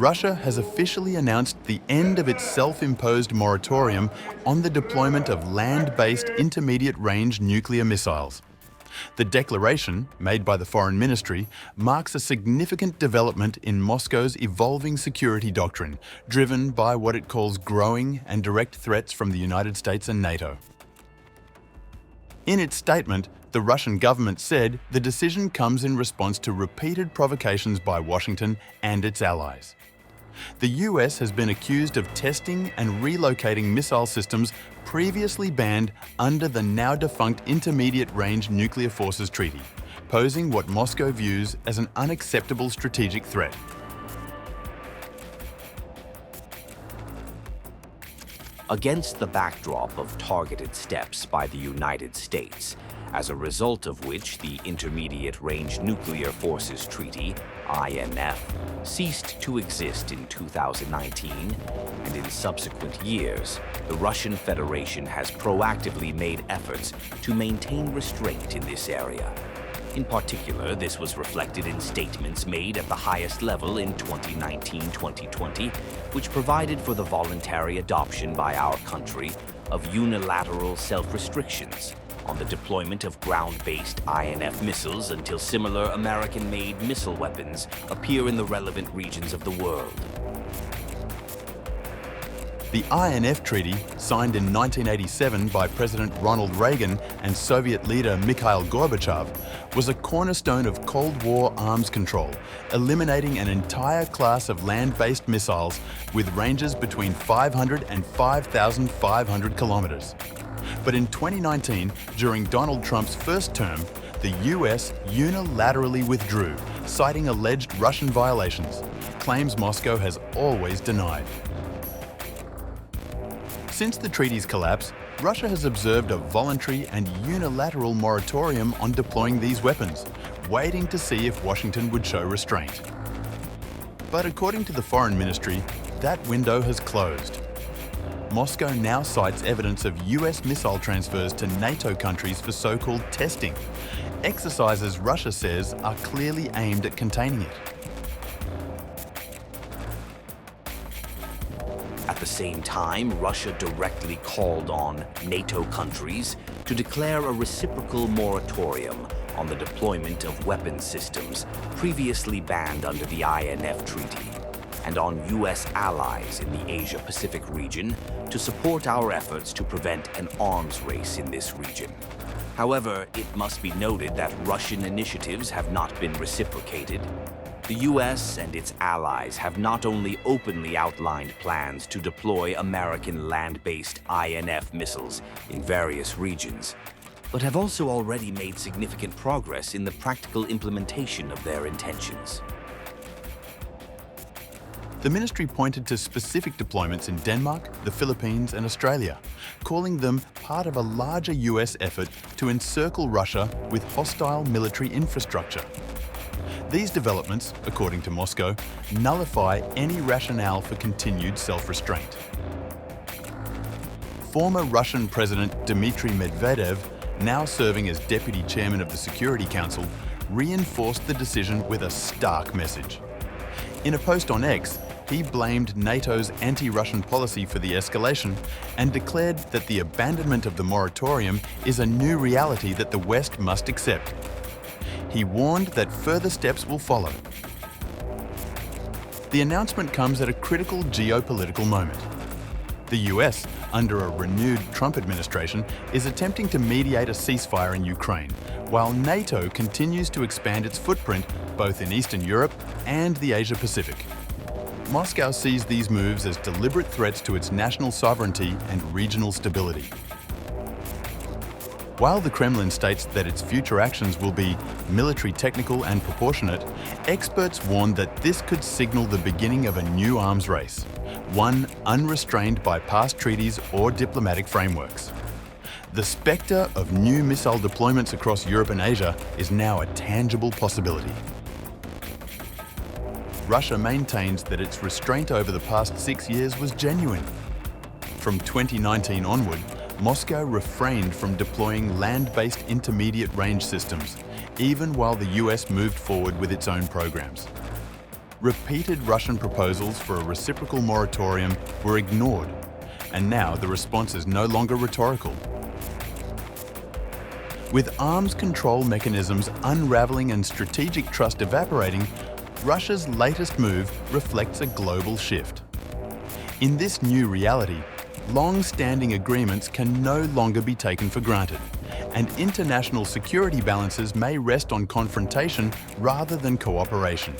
Russia has officially announced the end of its self-imposed moratorium on the deployment of land-based intermediate-range nuclear missiles. The declaration, made by the Foreign Ministry, marks a significant development in Moscow's evolving security doctrine, driven by what it calls growing and direct threats from the United States and NATO. In its statement, the Russian government said the decision comes in response to repeated provocations by Washington and its allies. The US has been accused of testing and relocating missile systems previously banned under the now-defunct Intermediate-Range Nuclear Forces Treaty, posing what Moscow views as an unacceptable strategic threat. Against the backdrop of targeted steps by the United States, as a result of which the Intermediate-Range Nuclear Forces Treaty, INF, ceased to exist in 2019, and in subsequent years, the Russian Federation has proactively made efforts to maintain restraint in this area. In particular, this was reflected in statements made at the highest level in 2019-2020, which provided for the voluntary adoption by our country of unilateral self-restrictions on the deployment of ground-based INF missiles until similar American-made missile weapons appear in the relevant regions of the world. The INF Treaty, signed in 1987 by President Ronald Reagan and Soviet leader Mikhail Gorbachev, was a cornerstone of Cold War arms control, eliminating an entire class of land-based missiles with ranges between 500 and 5,500 kilometers. But in 2019, during Donald Trump's first term, the US unilaterally withdrew, citing alleged Russian violations, claims Moscow has always denied. Since the treaty's collapse, Russia has observed a voluntary and unilateral moratorium on deploying these weapons, waiting to see if Washington would show restraint. But according to the Foreign Ministry, that window has closed. Moscow now cites evidence of US missile transfers to NATO countries for so-called testing, exercises Russia says are clearly aimed at containing it. At the same time, Russia directly called on NATO countries to declare a reciprocal moratorium on the deployment of weapons systems previously banned under the INF Treaty, and on US allies in the Asia-Pacific region to support our efforts to prevent an arms race in this region. However, it must be noted that Russian initiatives have not been reciprocated. The US and its allies have not only openly outlined plans to deploy American land-based INF missiles in various regions, but have also already made significant progress in the practical implementation of their intentions. The ministry pointed to specific deployments in Denmark, the Philippines and Australia, calling them part of a larger US effort to encircle Russia with hostile military infrastructure. These developments, according to Moscow, nullify any rationale for continued self-restraint. Former Russian President Dmitry Medvedev, now serving as Deputy Chairman of the Security Council, reinforced the decision with a stark message. In a post on X, he blamed NATO's anti-Russian policy for the escalation and declared that the abandonment of the moratorium is a new reality that the West must accept. He warned that further steps will follow. The announcement comes at a critical geopolitical moment. The US, under a renewed Trump administration, is attempting to mediate a ceasefire in Ukraine, while NATO continues to expand its footprint both in Eastern Europe and the Asia-Pacific. Moscow sees these moves as deliberate threats to its national sovereignty and regional stability. While the Kremlin states that its future actions will be military, technical and proportionate, experts warn that this could signal the beginning of a new arms race, one unrestrained by past treaties or diplomatic frameworks. The spectre of new missile deployments across Europe and Asia is now a tangible possibility. Russia maintains that its restraint over the past 6 years was genuine. From 2019 onward, Moscow refrained from deploying land-based intermediate-range systems, even while the US moved forward with its own programs. Repeated Russian proposals for a reciprocal moratorium were ignored, and now the response is no longer rhetorical. With arms control mechanisms unraveling and strategic trust evaporating, Russia's latest move reflects a global shift. In this new reality, long-standing agreements can no longer be taken for granted, and international security balances may rest on confrontation rather than cooperation.